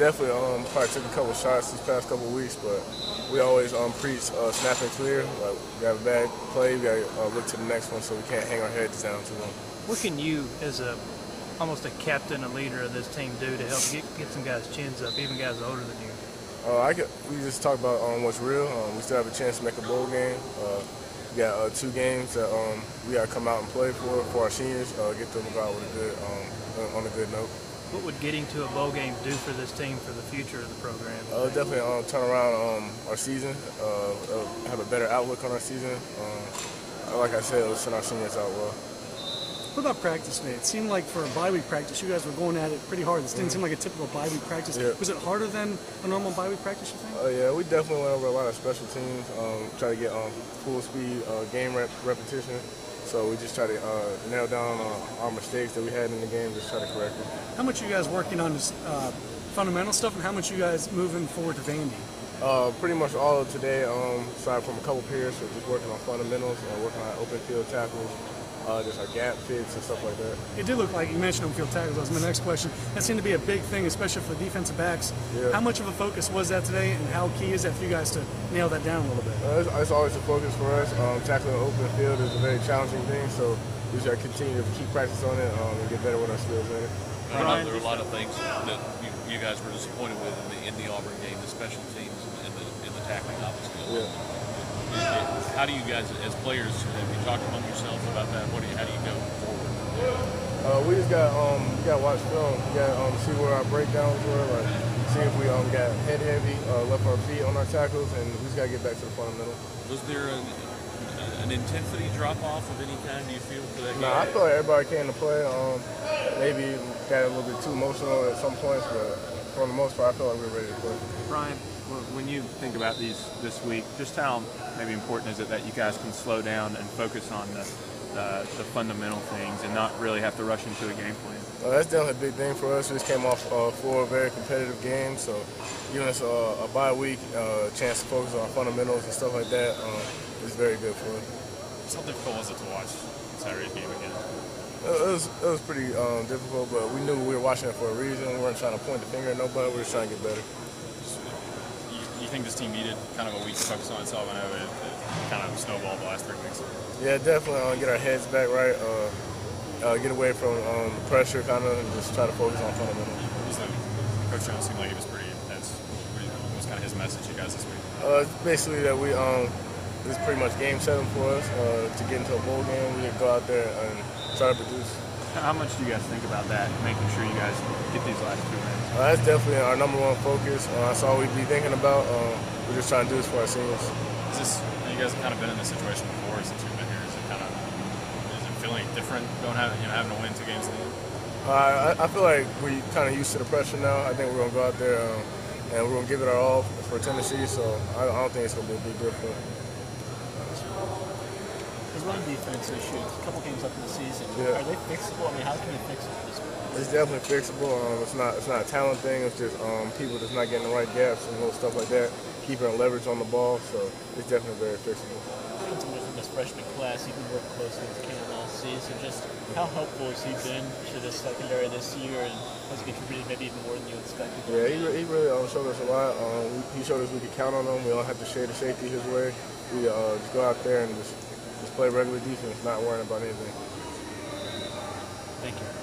definitely probably took a couple shots these past couple weeks, but we always preach snap and clear. Like, we have a bad play, we got to look to the next one so we can't hang our heads down too long. What can you, as almost a captain, a leader of this team, do to help get some guys' chins up, even guys older than you? We just talk about what's real. We still have a chance to make a bowl game. We got 2 games that we got to come out and play for our seniors. Get them out with a good on a good note. What would getting to a bowl game do for this team for the future of the program? Definitely turn around our season. Have a better outlook on our season. Like I said, it'll send our seniors out well. What about practice today? It seemed like for a bye week practice, you guys were going at it pretty hard. This didn't seem like a typical bye week practice. Yeah. Was it harder than a normal bye week practice, you think? Yeah, we definitely went over a lot of special teams, try to get full speed game repetition. So we just try to nail down our mistakes that we had in the game, just try to correct it. How much are you guys working on this fundamental stuff, and how much are you guys moving forward to Vandy? Pretty much all of today, aside from a couple periods, so just working on fundamentals, working on open field tackles, just our gap fits and stuff like that. It did look like, you mentioned open field tackles, that was my next question. That seemed to be a big thing, especially for the defensive backs. Yeah. How much of a focus was that today, and how key is that for you guys to nail that down a little bit? It's always a focus for us. Tackling the open field is a very challenging thing, so we should continue to keep practice on it and get better with our skills in it. I know there are a lot of things that you guys were disappointed with in the Auburn game, the special teams and the tackling, obviously. Yeah. How do you guys, as players, have you talked among yourselves about that? How do you go forward? We just got to watch film. We got to see where our breakdowns were, like see if we got head heavy, left our feet on our tackles, and we just got to get back to the fundamental. Was there an intensity drop off of any kind? Do you feel for that game? I feel like everybody came to play. Maybe got a little bit too emotional at some points, but for the most part, I feel like we're ready to play. Ryan, when you think about this week, just how maybe important is it that you guys can slow down and focus on the fundamental things and not really have to rush into a game plan? That's definitely a big thing for us. We just came off 4 very competitive games, so giving us a bye week, a chance to focus on fundamentals and stuff like that is very good for us. How difficult was it to watch Saturday's game again? It was pretty difficult, but we knew we were watching it for a reason. We weren't trying to point the finger at nobody. We were just trying to get better. You think this team needed kind of a week to focus on itself? I know it kind of snowballed the last 3 weeks. Yeah, definitely get our heads back right, get away from the pressure kind of, and just try to focus on fundamentals. Coach Jones seemed like he was pretty intense. What was kind of his message to you guys this week? Basically that we this is pretty much game setting for us to get into a bowl game. We go out there and try to produce. How much do you guys think about that, making sure you guys get these last 2 wins? That's definitely our number 1 focus. That's all we'd be thinking about. We're just trying to do this for our seniors. You guys have kind of been in this situation before since you've been here. Is it feeling different having to win 2 games in the end? I feel like we're kind of used to the pressure now. I think we're going to go out there and we're going to give it our all for Tennessee, so I don't think it's going to be a big difference. His run defense issues, a couple games up in the season, yeah. Are they fixable? I mean, how can you fix it at this point? It's definitely fixable. It's not a talent thing. It's just people just not getting the right gaps and little stuff like that, keeping leverage on the ball. So it's definitely very fixable. From this freshman class, you've been working closely with Cam all season. Just how helpful has he been to the secondary this year, and has he contributed maybe even more than you expected? Yeah, he really showed us a lot. He showed us we could count on him. We don't have to shade the safety his way. We just go out there and just play regular defense, not worrying about anything. Thank you.